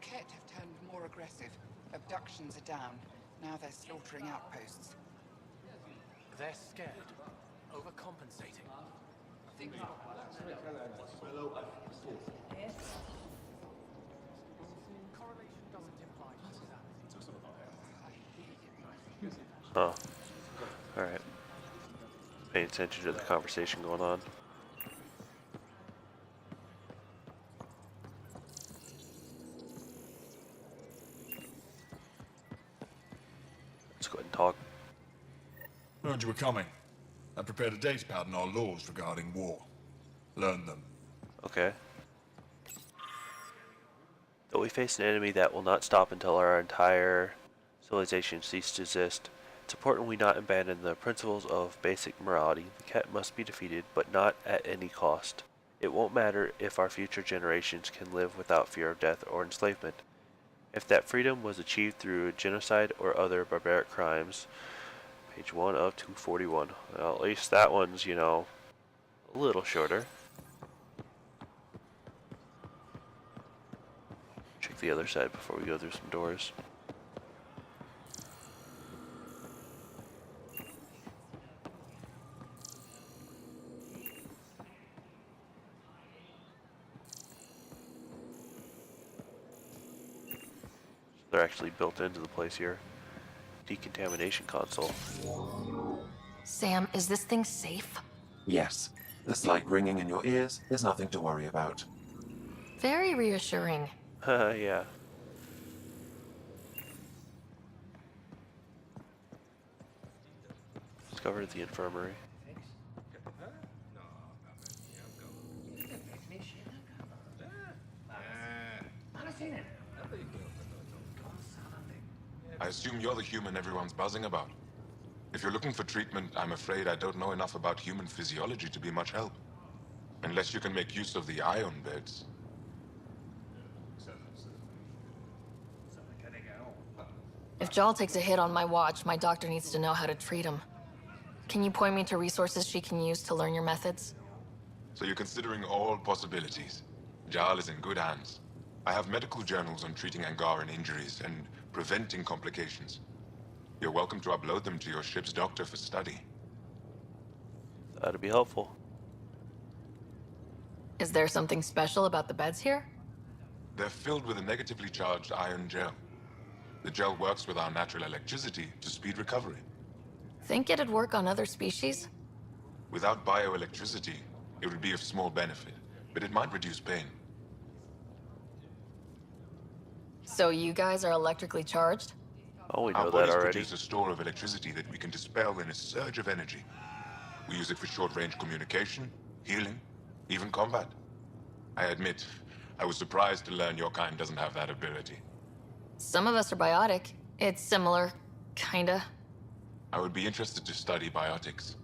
Ket have turned more aggressive. Abductions are down. Now they're slaughtering outposts. They're scared. Overcompensating. Correlation doesn't imply causality. Huh. Alright. Paying attention to the conversation going on. Let's go ahead and talk. Heard you were coming. I prepared a data pad on our laws regarding war. Learn them. Okay. Though we face an enemy that will not stop until our entire civilization ceases to exist, it's important we not abandon the principles of basic morality. The cat must be defeated, but not at any cost. It won't matter if our future generations can live without fear of death or enslavement. If that freedom was achieved through genocide or other barbaric crimes. Page 1 of 241. Well, at least that one's, you know, a little shorter. Check the other side before we go through some doors. They're actually built into the place here. Decontamination console. Sam, is this thing safe? Yes. The slight ringing in your ears is nothing to worry about. Very reassuring. Yeah. Discovered the infirmary. I assume you're the human everyone's buzzing about. If you're looking for treatment, I'm afraid I don't know enough about human physiology to be much help. Unless you can make use of the ion beds. If Jal takes a hit on my watch, my doctor needs to know how to treat him. Can you point me to resources she can use to learn your methods? So you're considering all possibilities. Jal is in good hands. I have medical journals on treating Angaran injuries and preventing complications. You're welcome to upload them to your ship's doctor for study. That'd be helpful. Is there something special about the beds here? They're filled with a negatively charged ion gel. The gel works with our natural electricity to speed recovery. Think it'd work on other species? Without bioelectricity, it would be of small benefit, but it might reduce pain. So you guys are electrically charged? Oh, we Our know that bodies already. produce a store of electricity that we can dispel in a surge of energy. We use it for short-range communication, healing, even combat. I admit, I was surprised to learn your kind doesn't have that ability. Some of us are biotic. It's similar, kinda. I would be interested to study biotics.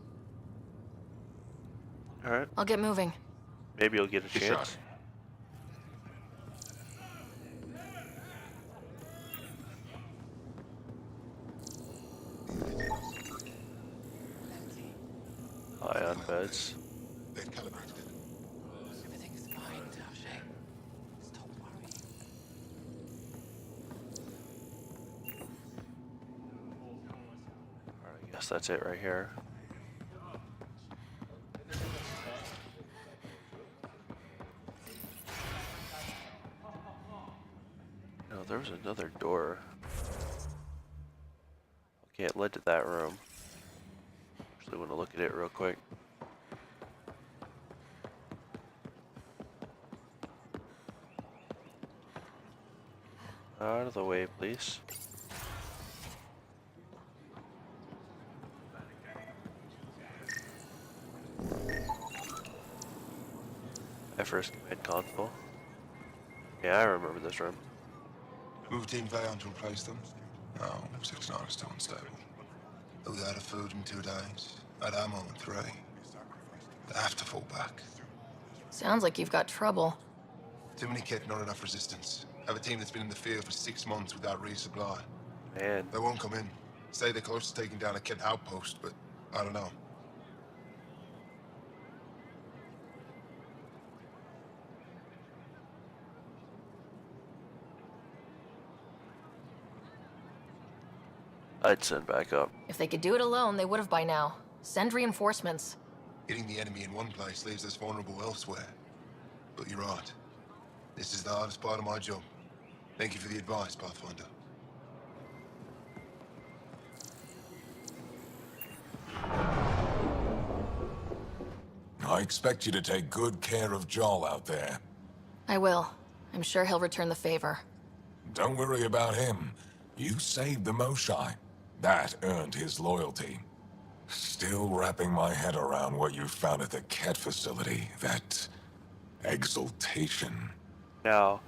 Alright. I'll get moving. Maybe you'll get a Be sure. chance. Ion beds. They've calibrated it. Everything's fine, Tarshay. Stop worrying. Alright, I guess that's it right here. No, there was another door. Okay, it led to that room. Actually want to look at it real quick. Out of the way, please. My first command console. Yeah, I remember this room. Moved in Vayon to replace them? No, 6-9 is still unstable. They was out of food in 2 days. Had ammo in 3. They have to fall back. Sounds like you've got trouble. Too many kit, not enough resistance. Have a team that's been in the field for 6 months without resupply. Man, They won't come in. Say they're close to taking down a kit outpost, but I don't know. I'd send back up. If they could do it alone, they would have by now. Send reinforcements. Hitting the enemy in one place leaves us vulnerable elsewhere. But you're right. This is the hardest part of my job. Thank you for the advice, Pathfinder. I expect you to take good care of Joel out there. I will. I'm sure he'll return the favor. Don't worry about him. You saved the Moshai. That earned his loyalty. Still wrapping my head around what you found at the Ket facility. That exaltation. Now,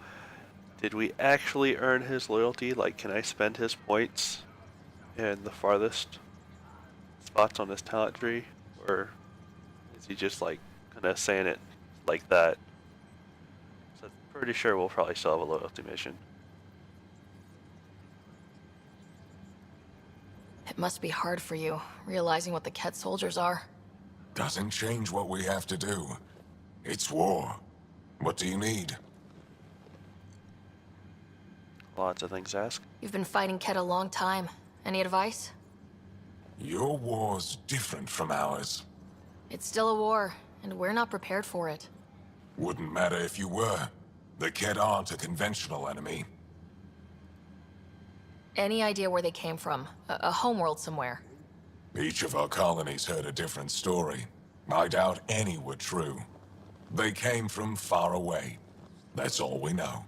did we actually earn his loyalty? Like, can I spend his points in the farthest spots on his talent tree? Or is he just, like, kind of saying it like that? So I'm pretty sure we'll probably still have a loyalty mission. It must be hard for you, realizing what the Ket soldiers are. Doesn't change what we have to do. It's war. What do you need? Lots of things to ask. You've been fighting Ket a long time. Any advice? Your war's different from ours. It's still a war, and we're not prepared for it. Wouldn't matter if you were. The Ket aren't a conventional enemy. Any idea where they came from? A homeworld somewhere? Each of our colonies heard a different story. I doubt any were true. They came from far away. That's all we know.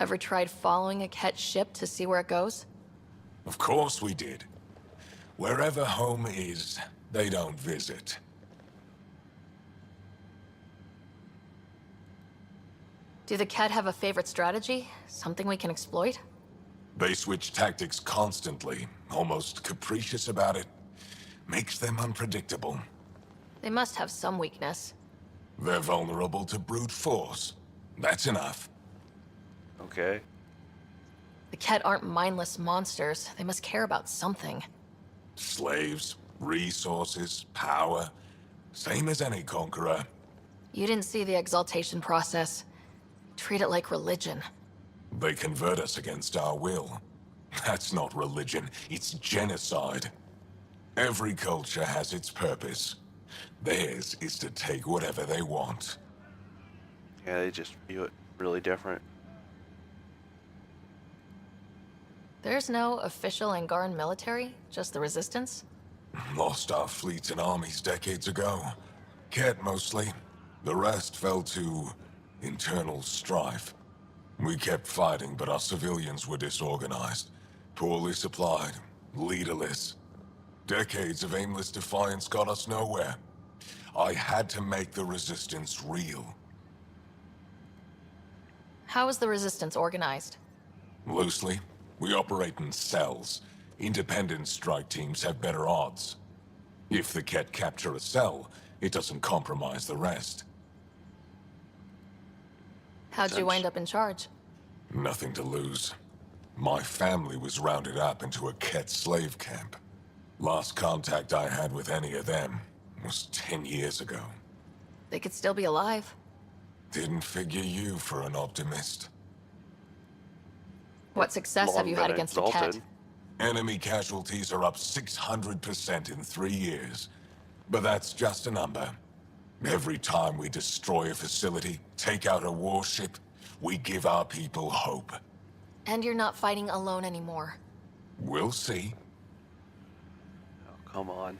Ever tried following a Ket ship to see where it goes? Of course we did. Wherever home is, they don't visit. Do the Ket have a favorite strategy? Something we can exploit? They switch tactics constantly, almost capricious about it. Makes them unpredictable. They must have some weakness. They're vulnerable to brute force. That's enough. Okay. The Ket aren't mindless monsters. They must care about something. Slaves, resources, power. Same as any conqueror. You didn't see the exaltation process. Treat it like religion. They convert us against our will. That's not religion, it's genocide. Every culture has its purpose. Theirs is to take whatever they want. Yeah, they just view it really different. There's no official Angaran military, just the Resistance? Lost our fleets and armies decades ago. Ket mostly. The rest fell to internal strife. We kept fighting, but our civilians were disorganized, poorly supplied, leaderless. Decades of aimless defiance got us nowhere. I had to make the Resistance real. How is the Resistance organized? Loosely, we operate in cells. Independent strike teams have better odds. If the Ket capture a cell, it doesn't compromise the rest. How'd you wind up in charge? Nothing to lose. My family was rounded up into a Ket slave camp. Last contact I had with any of them was 10 years ago. They could still be alive. Didn't figure you for an optimist. What success have Long you had been against the Ket? exalted. Enemy casualties are up 600% in 3 years. But that's just a number. Every time we destroy a facility, take out a warship, we give our people hope. And you're not fighting alone anymore. We'll see. Oh, come on.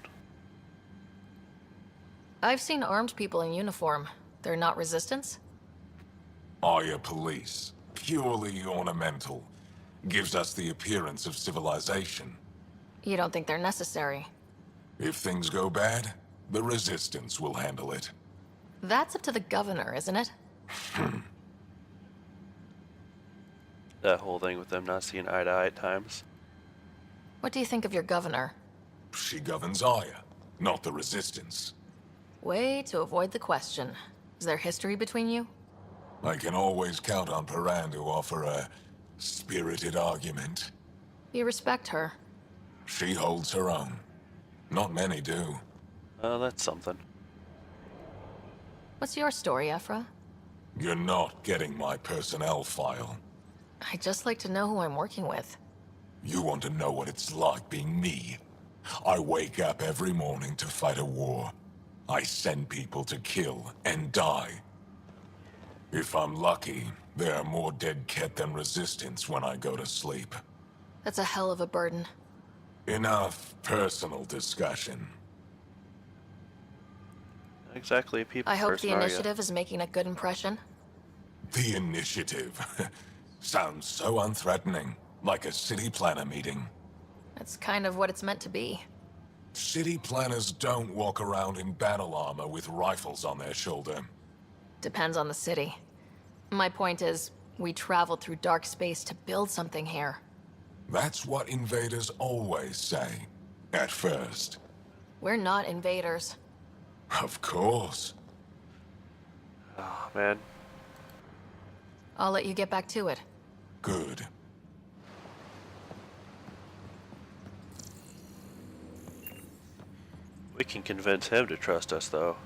I've seen armed people in uniform. They're not Resistance? Aya police. Purely ornamental. Gives us the appearance of civilization. You don't think they're necessary? If things go bad, the Resistance will handle it. That's up to the governor, isn't it? That whole thing with them not seeing eye to eye at times. What do you think of your governor? She governs Aya, not the Resistance. Way to avoid the question. Is there history between you? I can always count on Paran to offer a spirited argument. You respect her. She holds her own. Not many do. Oh, that's something. What's your story, Ephra? You're not getting my personnel file. I'd just like to know who I'm working with. You want to know what it's like being me? I wake up every morning to fight a war. I send people to kill and die. If I'm lucky, there are more dead Ket than resistance when I go to sleep. That's a hell of a burden. Enough personal discussion. Not exactly a people I hope person, the are ya? initiative is making a good impression. The initiative. Sounds so unthreatening, like a city planner meeting. That's kind of what it's meant to be. City planners don't walk around in battle armor with rifles on their shoulder. Depends on the city. My point is, we traveled through dark space to build something here. That's what invaders always say. At first. We're not invaders. Of course. Oh, man. I'll let you get back to it. Good. We can convince him to trust us, though.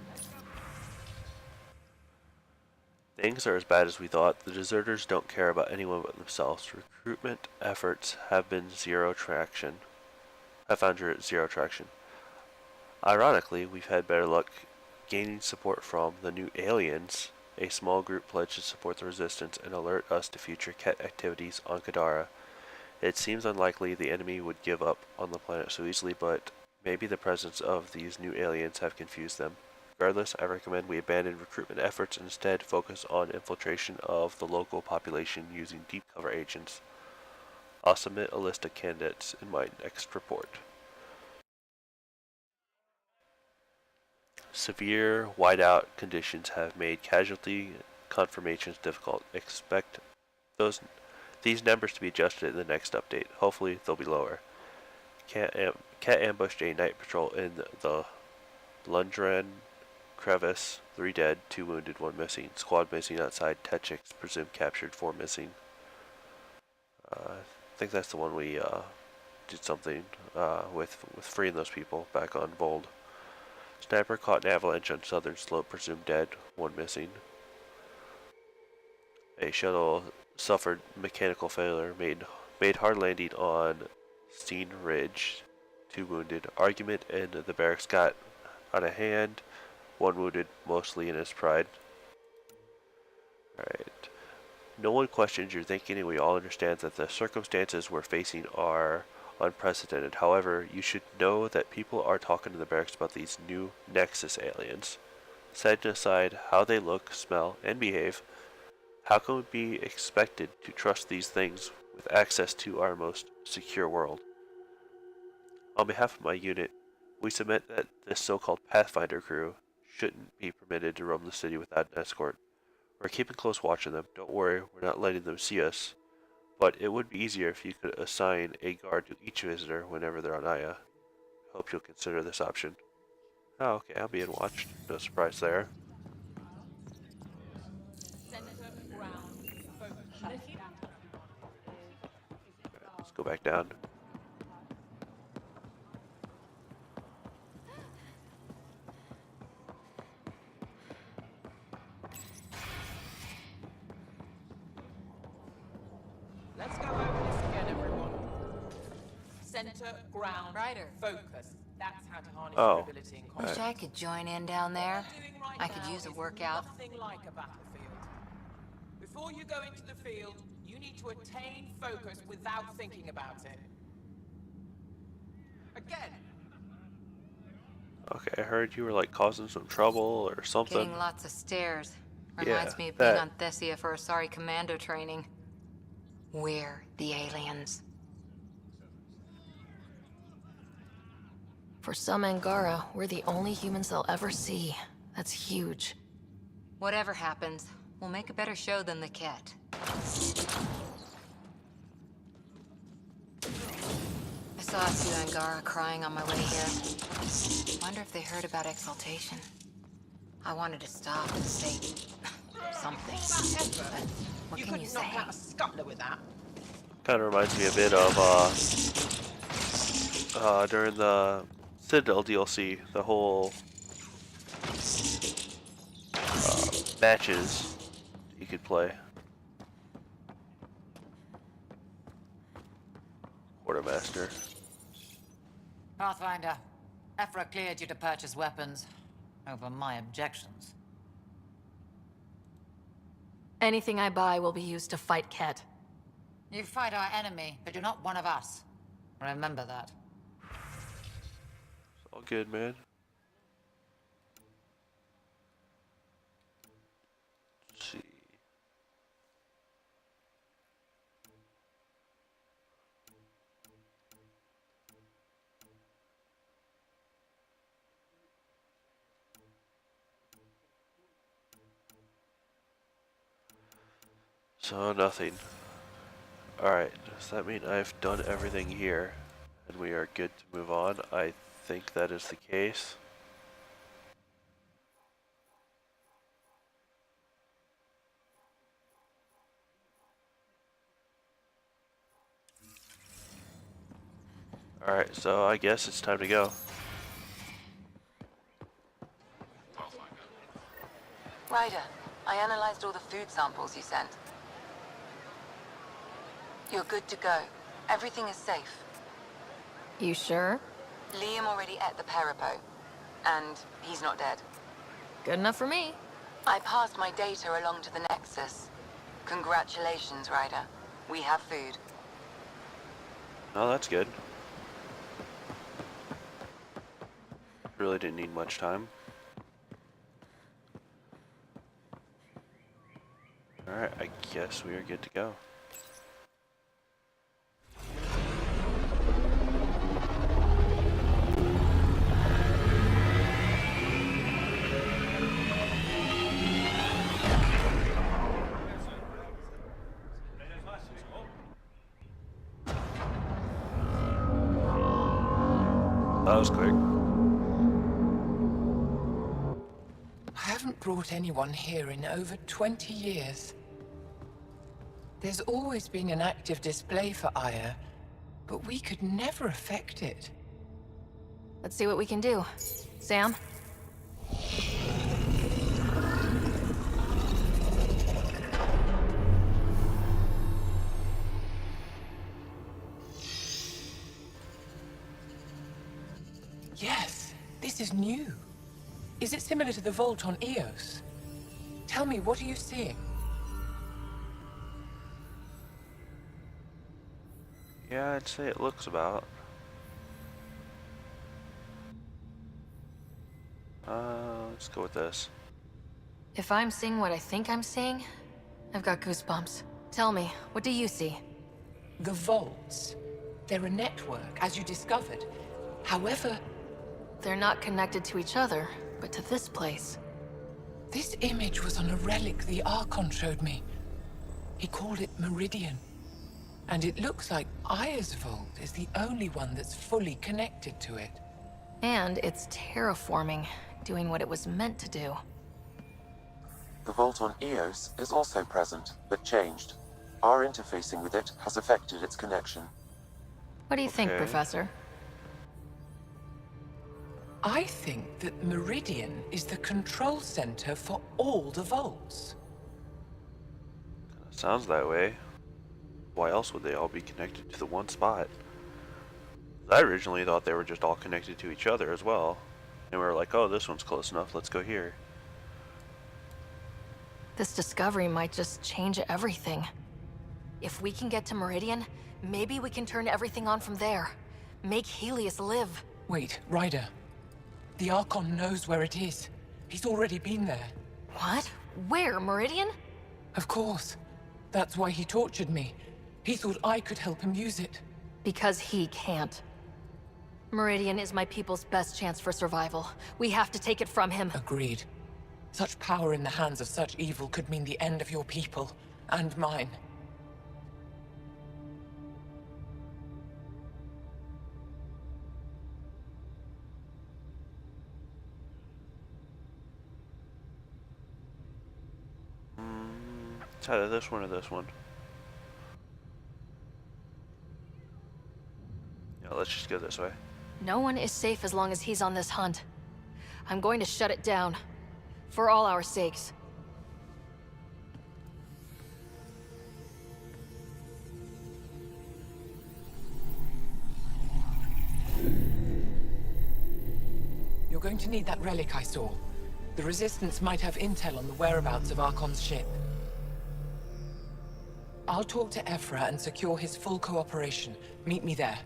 Things are as bad as we thought. The deserters don't care about anyone but themselves. Recruitment efforts have found zero traction. Ironically, we've had better luck gaining support from the new aliens. A small group pledged to support the resistance and alert us to future Ket activities on Kadara. It seems unlikely the enemy would give up on the planet so easily, but maybe the presence of these new aliens have confused them. Regardless, I recommend we abandon recruitment efforts and instead focus on infiltration of the local population using deep cover agents. I'll submit a list of candidates in my next report. Severe whiteout conditions have made casualty confirmations difficult. Expect these numbers to be adjusted in the next update. Hopefully they'll be lower. Cat ambushed a night patrol in the Lundgren crevice. 3 dead, 2 wounded, 1 missing. Squad missing outside Techix, presumed captured, 4 missing. I think that's the one we did something with freeing those people back on Vold. Sniper caught an avalanche on southern slope, presumed dead, 1 missing. A shuttle suffered mechanical failure, made hard landing on Steen Ridge, 2 wounded. Argument in the barracks got out of hand, 1 wounded, mostly in his pride. Alright. No one questions your thinking, and we all understand that the circumstances we're facing are unprecedented. However, you should know that people are talking to the barracks about these new Nexus aliens. Setting aside how they look, smell, and behave, how can we be expected to trust these things with access to our most secure world? On behalf of my unit, we submit that this so-called Pathfinder crew shouldn't be permitted to roam the city without an escort. We're keeping close watch on them. Don't worry, we're not letting them see us. But it would be easier if you could assign a guard to each visitor whenever they're on Aya. Hope you'll consider this option. Oh, okay, I'm being watched. No surprise there. Let's go back down. Let's go over this again, everyone. Center, ground, focus. That's how to harness your ability in combat. Wish I could join in down there. I could use a workout. Nothing like a battlefield. Before you go into the field, you need to attain focus without thinking about it. Again. Okay, I heard you were like causing some trouble or something. Getting lots of stares. Reminds me of being on Thessia for Asari commando training. We're the aliens. For some Angara, we're the only humans they'll ever see. That's huge. Whatever happens, we'll make a better show than the Ket. I saw a few Angara crying on my way here. Wonder if they heard about exaltation. I wanted to stop and say something. But what can you say? Knock out a scuttler with that. Kind of reminds me a bit of during the Citadel DLC, the whole matches you could play. Of Quartermaster. Pathfinder, Ephra cleared you to purchase weapons over my objections. Anything I buy will be used to fight Ket. You fight our enemy, but you're not one of us. Remember that. It's all good, man. Let's see. So nothing. Alright, does that mean I've done everything here and we are good to move on? I think that is the case. Alright, so I guess it's time to go. Ryder, I analyzed all the food samples you sent. You're good to go. Everything is safe. You sure? Liam already ate the Peripo, and he's not dead. Good enough for me. I passed my data along to the Nexus. Congratulations, Ryder. We have food. Oh, that's good. Really didn't need much time. Alright, I guess we are good to go. That was quick. I haven't brought anyone here in over 20 years. There's always been an active display for Aya, but we could never affect it. Let's see what we can do. Sam? Yes, this is new. Is it similar to the vault on Eos? Tell me, what are you seeing? Yeah, I'd say it looks about. Let's go with this. If I'm seeing what I think I'm seeing, I've got goosebumps. Tell me, what do you see? The vaults. They're a network, as you discovered. However, they're not connected to each other, but to this place. This image was on a relic the Archon showed me. He called it Meridian. And it looks like Aya's vault is the only one that's fully connected to it. And it's terraforming, doing what it was meant to do. The vault on Eos is also present, but changed. Our interfacing with it has affected its connection. What do you think, Professor? I think that Meridian is the control center for all the vaults. Sounds that way. Why else would they all be connected to the one spot? I originally thought they were just all connected to each other as well. And we were like, oh, this one's close enough, let's go here. This discovery might just change everything. If we can get to Meridian, maybe we can turn everything on from there. Make Helios live. Wait, Ryder. The Archon knows where it is. He's already been there. What? Where? Meridian? Of course. That's why he tortured me. He thought I could help him use it. Because he can't. Meridian is my people's best chance for survival. We have to take it from him. Agreed. Such power in the hands of such evil could mean the end of your people, and mine. It's either this one or this one. Yeah, let's just go this way. No one is safe as long as he's on this hunt. I'm going to shut it down. For all our sakes. going to need that relic I saw. The Resistance might have intel on the whereabouts of Archon's ship. I'll talk to Ephra and secure his full cooperation. Meet me there.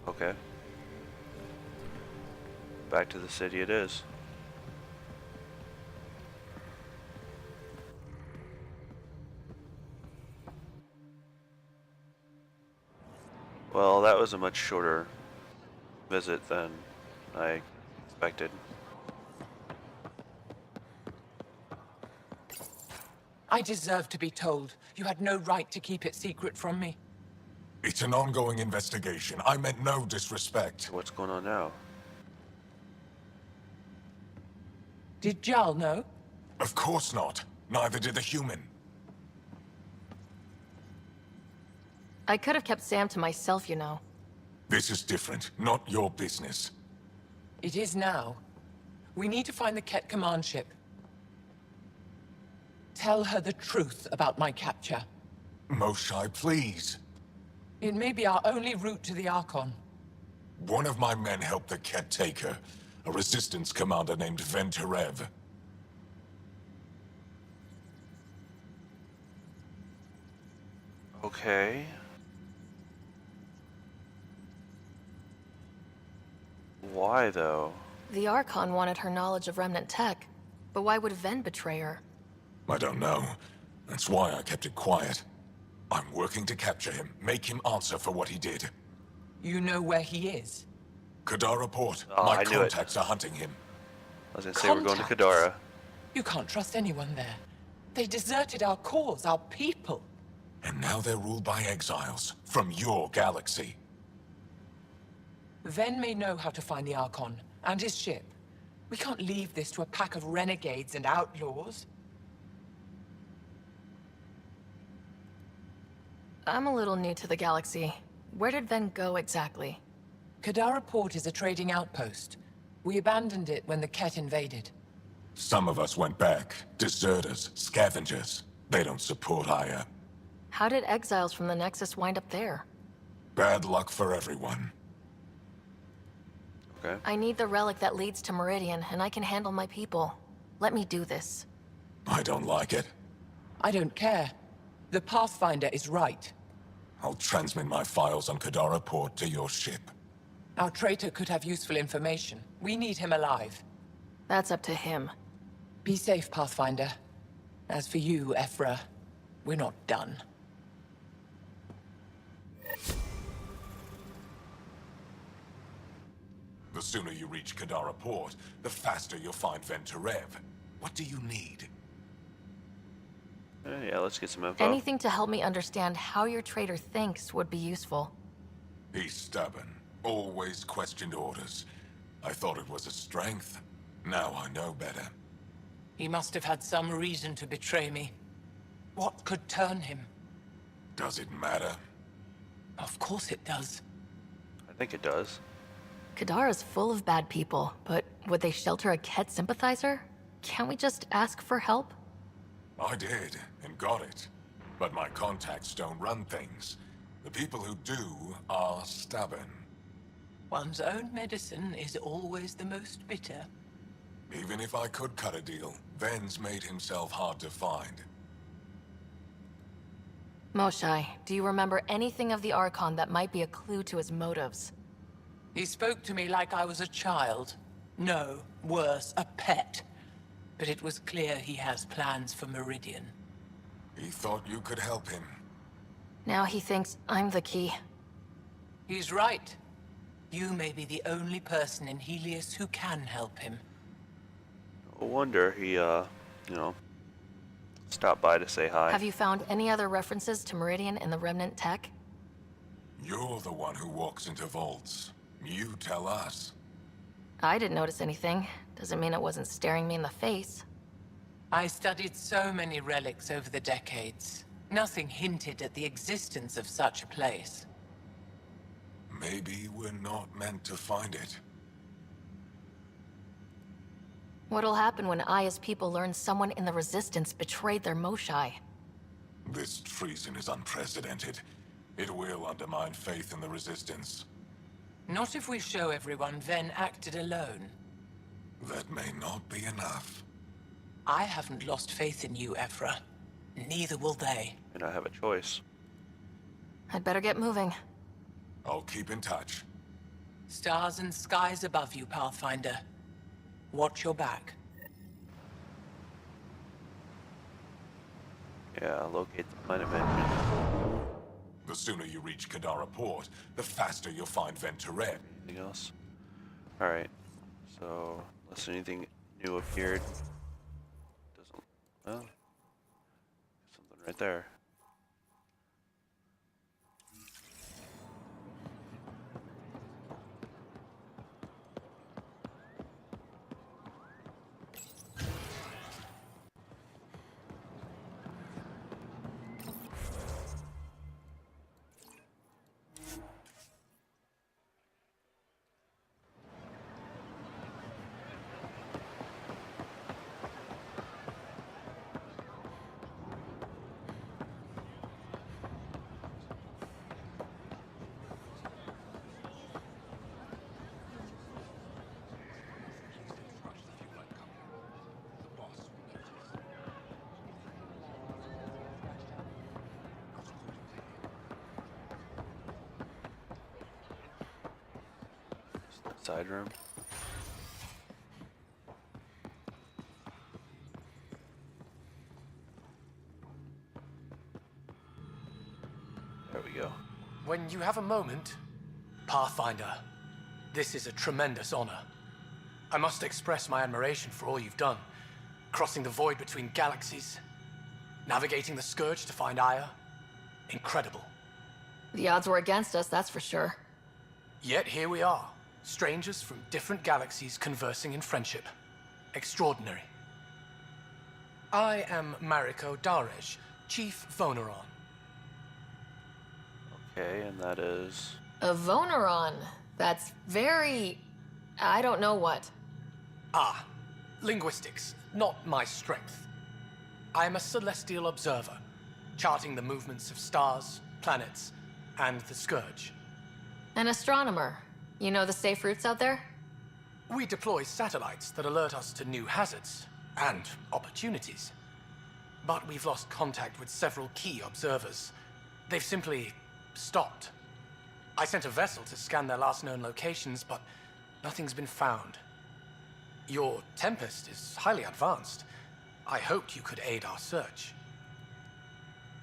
Okay. Back to the city it is. Well, that was a much shorter visit than I expected. I deserve to be told. You had no right to keep it secret from me. It's an ongoing investigation. I meant no disrespect. What's going on now? Did Jal know? Of course not. Neither did the human. I could have kept Sam to myself, you know. This is different. Not your business. It is now. We need to find the Ket command ship. Tell her the truth about my capture. Moshai, please. It may be our only route to the Archon. One of my men helped the Ket take her. A resistance commander named Venturev. Okay. Why, though? The Archon wanted her knowledge of Remnant tech, but why would Ven betray her? I don't know. That's why I kept it quiet. I'm working to capture him, make him answer for what he did. You know where he is? Kadara Port. Oh, My I knew it. contacts are hunting him. I was gonna say we're going to Contacts? Kadara. You can't trust anyone there. They deserted our cause, our people. And now they're ruled by exiles from your galaxy. Ven may know how to find the Archon and his ship. We can't leave this to a pack of renegades and outlaws. I'm a little new to the galaxy. Where did Ven go exactly? Kadara Port is a trading outpost. We abandoned it when the Ket invaded. Some of us went back. Deserters, scavengers. They don't support Aya. How did exiles from the Nexus wind up there? Bad luck for everyone. Okay. I need the relic that leads to Meridian, and I can handle my people. Let me do this. I don't like it. I don't care. The Pathfinder is right. I'll transmit my files on Kadara Port to your ship. Our traitor could have useful information. We need him alive. That's up to him. Be safe, Pathfinder. As for you, Ephra, we're not done. The sooner you reach Kadara Port, the faster you'll find Venturev. What do you need? Yeah, let's get some info. Anything to help me understand how your traitor thinks would be useful. He's stubborn. Always questioned orders. I thought it was a strength. Now I know better. He must have had some reason to betray me. What could turn him? Does it matter? Of course it does. I think it does. Kadara's full of bad people, but would they shelter a Ket sympathizer? Can't we just ask for help? I did, and got it. But my contacts don't run things. The people who do are stubborn. One's own medicine is always the most bitter. Even if I could cut a deal, Ven's made himself hard to find. Moshai, do you remember anything of the Archon that might be a clue to his motives? He spoke to me like I was a child. No, worse, a pet. But it was clear he has plans for Meridian. He thought you could help him. Now he thinks I'm the key. He's right. You may be the only person in Helios who can help him. No wonder he, stopped by to say hi. Have you found any other references to Meridian in the Remnant tech? You're the one who walks into vaults. You tell us. I didn't notice anything. Doesn't mean it wasn't staring me in the face. I studied so many relics over the decades. Nothing hinted at the existence of such a place. Maybe we're not meant to find it. What'll happen when Aya's people learn someone in the Resistance betrayed their Moshai? This treason is unprecedented. It will undermine faith in the Resistance. Not if we show everyone Ven acted alone. That may not be enough. I haven't lost faith in you, Evra. Neither will they. And I have a choice. I'd better get moving. I'll keep in touch. Stars and skies above you, Pathfinder. Watch your back. Yeah, locate the planet mentioned. The sooner you reach Kadara Port, the faster you'll find Venturet. Anything else? Alright. So, unless anything new appeared. Doesn't. Well. Something right there. Side room. There we go. When you have a moment, Pathfinder, this is a tremendous honor. I must express my admiration for all you've done. Crossing the void between galaxies, navigating the Scourge to find Aya. Incredible. The odds were against us, that's for sure. Yet here we are, strangers from different galaxies conversing in friendship. Extraordinary. I am Mariko Darej, Chief Voneron. Okay, and that is... A Voneron. That's very... I don't know what. Ah, linguistics, not my strength. I am a celestial observer, charting the movements of stars, planets, and the Scourge. An astronomer. You know the safe routes out there? We deploy satellites that alert us to new hazards and opportunities. But we've lost contact with several key observers. They've simply stopped. I sent a vessel to scan their last known locations, but nothing's been found. Your Tempest is highly advanced. I hoped you could aid our search.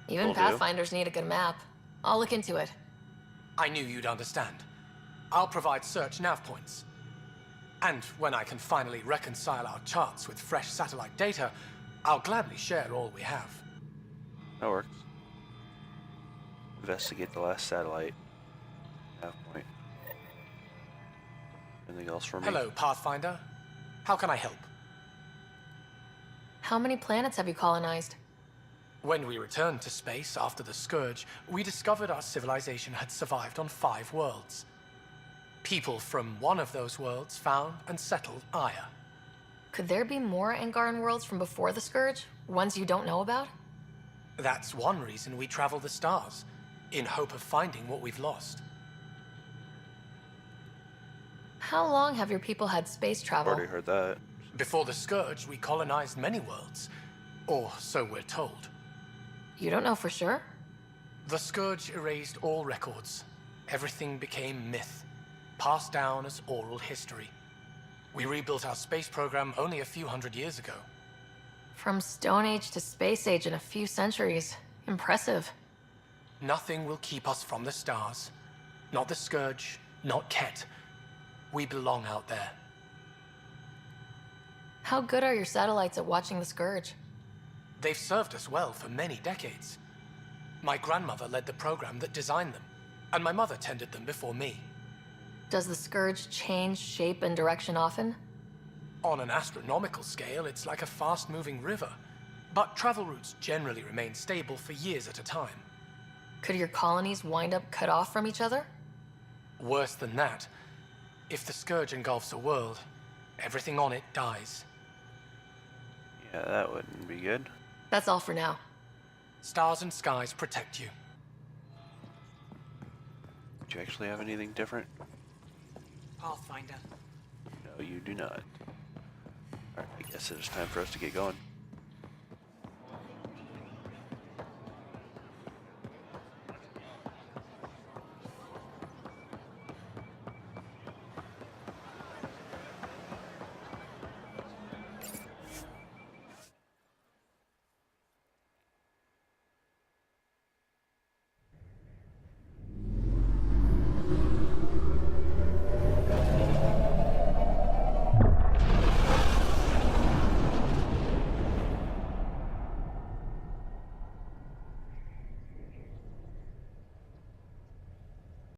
Even Will do. Pathfinders need a good map. I'll look into it. I knew you'd understand. I'll provide search nav points. And when I can finally reconcile our charts with fresh satellite data, I'll gladly share all we have. That works. Investigate the last satellite. Nav point. Anything else for me? Hello, Pathfinder. How can I help? How many planets have you colonized? When we returned to space after the Scourge, we discovered our civilization had survived on 5 worlds. People from one of those worlds found and settled Aya. Could there be more Angaran worlds from before the Scourge? Ones you don't know about? That's one reason we travel the stars, in hope of finding what we've lost. How long have your people had space travel? Already heard that. Before the Scourge, we colonized many worlds. Or so we're told. You don't know for sure? The Scourge erased all records. Everything became myth, passed down as oral history. We rebuilt our space program only a few hundred years ago. From Stone Age to Space Age in a few centuries. Impressive. Nothing will keep us from the stars. Not the Scourge, not Ket. We belong out there. How good are your satellites at watching the Scourge? They've served us well for many decades. My grandmother led the program that designed them, and my mother tended them before me. Does the Scourge change shape and direction often? On an astronomical scale, it's like a fast-moving river. But travel routes generally remain stable for years at a time. Could your colonies wind up cut off from each other? Worse than that, if the Scourge engulfs a world, everything on it dies. Yeah, that wouldn't be good. That's all for now. Stars and skies protect you. Do you actually have anything different? Pathfinder. No, you do not. Alright, I guess it is time for us to get going.